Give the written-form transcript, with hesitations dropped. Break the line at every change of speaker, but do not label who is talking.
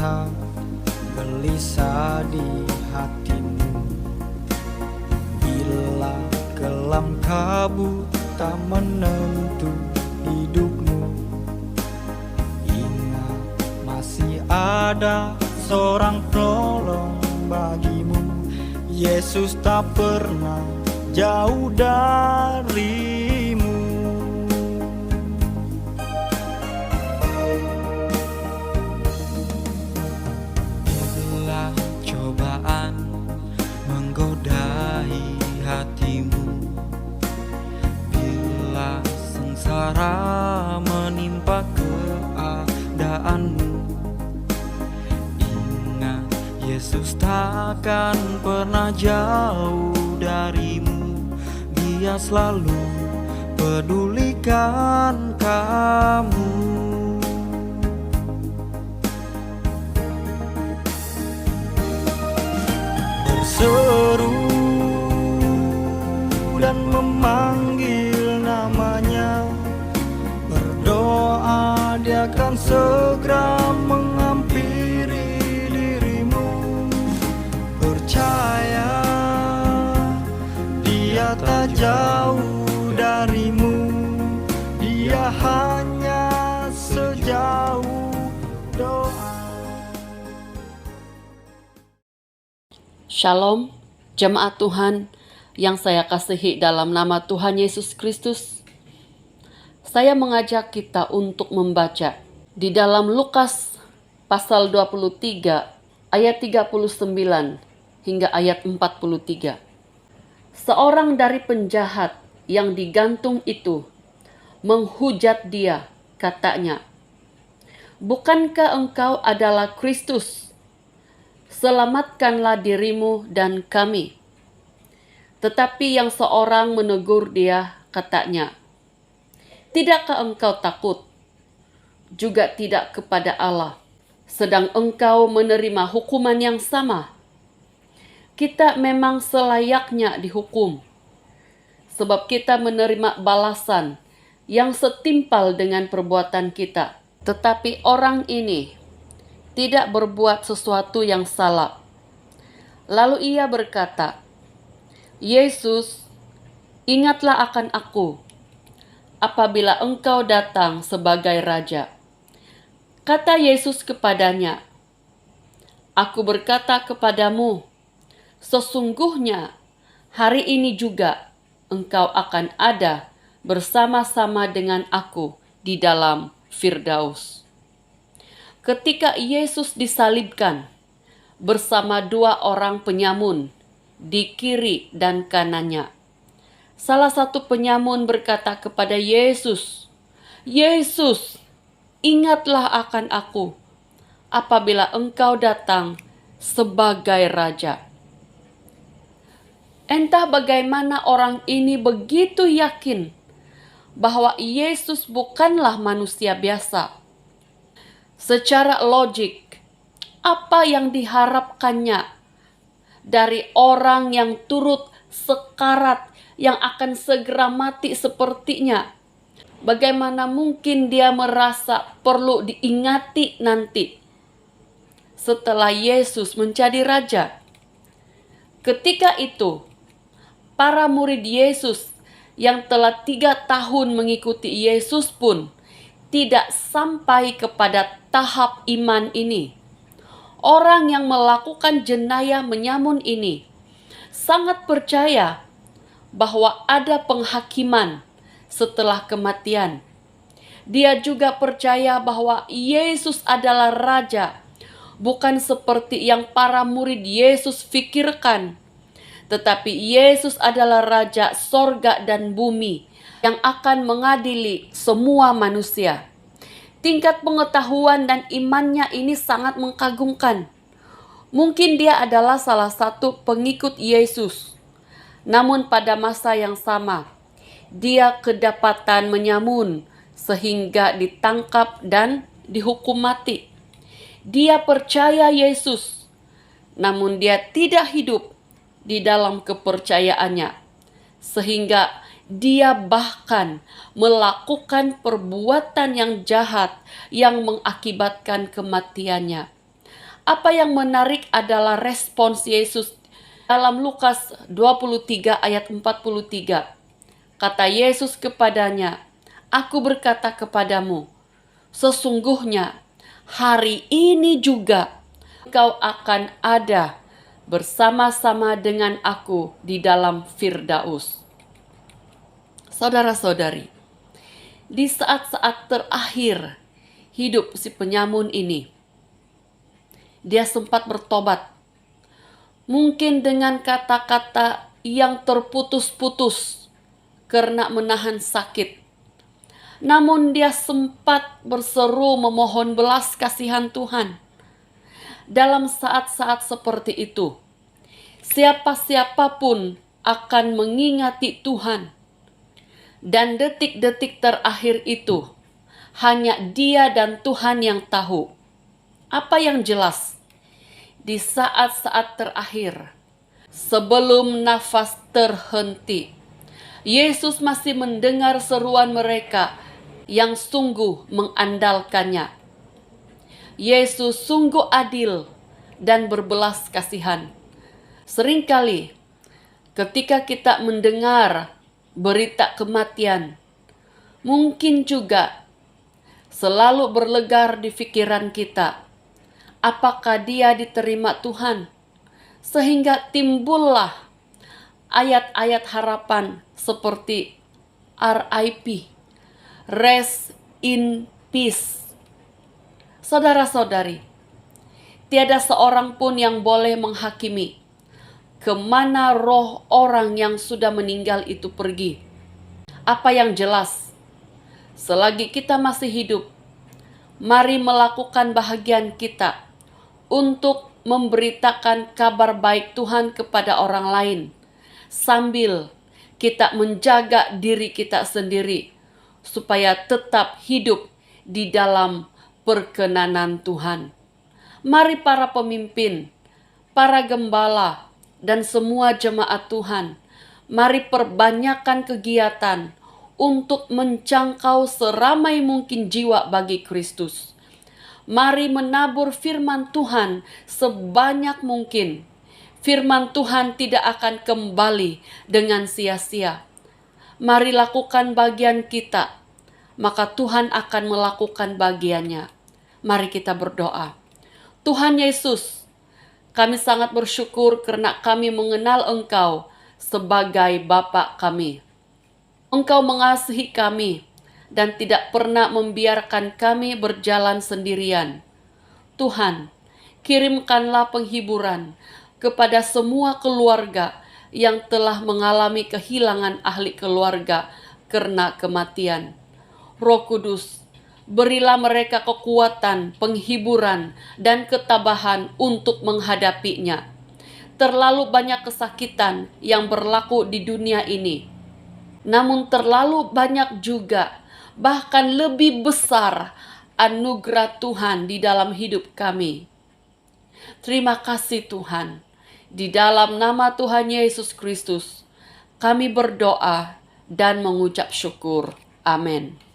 rasa gelisah di hatimu, bila kelam kabut tak menentu hidupmu. Ingat, masih ada seorang penolong bagimu. Yesus tak pernah jauh darimu. Bila cobaan menggodai hatimu, bila sengsara menimpa keadaanmu, ingat, Yesus takkan pernah jauh darimu. Dia selalu pedulikan kamu. Berseru dan memanggil namanya, berdoa, Dia akan segera menghampiri dirimu. Percaya, Dia tak jauh darimu. Dia hanya sejauh doa.
Shalom, jemaat Tuhan yang saya kasihi dalam nama Tuhan Yesus Kristus. Saya mengajak kita untuk membaca di dalam Lukas pasal 23 ayat 39 hingga ayat 43. Seorang dari penjahat yang digantung itu menghujat Dia, katanya, "Bukankah engkau adalah Kristus? Selamatkanlah dirimu dan kami." Tetapi yang seorang menegur Dia, katanya, "Tidakkah engkau takut? Juga tidak kepada Allah, sedang engkau menerima hukuman yang sama. Kita memang selayaknya dihukum, sebab kita menerima balasan yang setimpal dengan perbuatan kita. Tetapi orang ini tidak berbuat sesuatu yang salah." Lalu ia berkata, "Yesus, ingatlah akan aku apabila engkau datang sebagai Raja." Kata Yesus kepadanya, "Aku berkata kepadamu, sesungguhnya hari ini juga engkau akan ada bersama-sama dengan aku di dalam Firdaus." Ketika Yesus disalibkan bersama dua orang penyamun di kiri dan kanannya, salah satu penyamun berkata kepada Yesus, "Yesus, ingatlah akan aku apabila engkau datang sebagai Raja." Entah bagaimana orang ini begitu yakin bahwa Yesus bukanlah manusia biasa. Secara logik, apa yang diharapkannya dari orang yang turut sekarat, yang akan segera mati sepertinya? Bagaimana mungkin dia merasa perlu diingati nanti setelah Yesus menjadi Raja? Ketika itu, para murid Yesus yang telah 3 tahun mengikuti Yesus pun tidak sampai kepada tahap iman ini. Orang yang melakukan jenayah menyamun ini sangat percaya bahwa ada penghakiman setelah kematian. Dia juga percaya bahwa Yesus adalah Raja, bukan seperti yang para murid Yesus pikirkan, tetapi Yesus adalah Raja sorga dan bumi yang akan mengadili semua manusia. Tingkat pengetahuan dan imannya ini sangat mengagumkan. Mungkin dia adalah salah satu pengikut Yesus, namun pada masa yang sama, dia kedapatan menyamun sehingga ditangkap dan dihukum mati. Dia percaya Yesus, namun dia tidak hidup di dalam kepercayaannya, sehingga dia bahkan melakukan perbuatan yang jahat yang mengakibatkan kematiannya. Apa yang menarik adalah respons Yesus dalam Lukas 23 ayat 43. Kata Yesus kepadanya, "Aku berkata kepadamu, sesungguhnya hari ini juga engkau akan ada bersama-sama dengan aku di dalam Firdaus." Saudara-saudari, di saat-saat terakhir hidup si penyamun ini, dia sempat bertobat. Mungkin dengan kata-kata yang terputus-putus karena menahan sakit. Namun dia sempat berseru memohon belas kasihan Tuhan. Dalam saat-saat seperti itu, siapa-siapapun akan mengingati Tuhan. Dan detik-detik terakhir itu, hanya dia dan Tuhan yang tahu. Apa yang jelas? Di saat-saat terakhir, sebelum nafas terhenti, Yesus masih mendengar seruan mereka yang sungguh mengandalkannya. Yesus sungguh adil dan berbelas kasihan. Seringkali ketika kita mendengar berita kematian, mungkin juga selalu berlegar di pikiran kita, apakah dia diterima Tuhan? Sehingga timbullah ayat-ayat harapan seperti RIP, Rest in Peace. Saudara-saudari, tiada seorang pun yang boleh menghakimi kemana roh orang yang sudah meninggal itu pergi. Apa yang jelas, selagi kita masih hidup, mari melakukan bahagian kita untuk memberitakan kabar baik Tuhan kepada orang lain, sambil kita menjaga diri kita sendiri supaya tetap hidup di dalam perkenanan Tuhan. Mari para pemimpin, para gembala, dan semua jemaat Tuhan, mari perbanyakkan kegiatan untuk menjangkau seramai mungkin jiwa bagi Kristus. Mari menabur firman Tuhan sebanyak mungkin. Firman Tuhan tidak akan kembali dengan sia-sia. Mari lakukan bagian kita, maka Tuhan akan melakukan bagiannya. Mari kita berdoa. Tuhan Yesus, kami sangat bersyukur karena kami mengenal Engkau sebagai Bapa kami. Engkau mengasihi kami dan tidak pernah membiarkan kami berjalan sendirian. Tuhan, kirimkanlah penghiburan kepada semua keluarga yang telah mengalami kehilangan ahli keluarga karena kematian. Roh Kudus, berilah mereka kekuatan, penghiburan, dan ketabahan untuk menghadapinya. Terlalu banyak kesakitan yang berlaku di dunia ini. Namun terlalu banyak juga, bahkan lebih besar, anugerah Tuhan di dalam hidup kami. Terima kasih Tuhan. Di dalam nama Tuhan Yesus Kristus, kami berdoa dan mengucap syukur. Amin.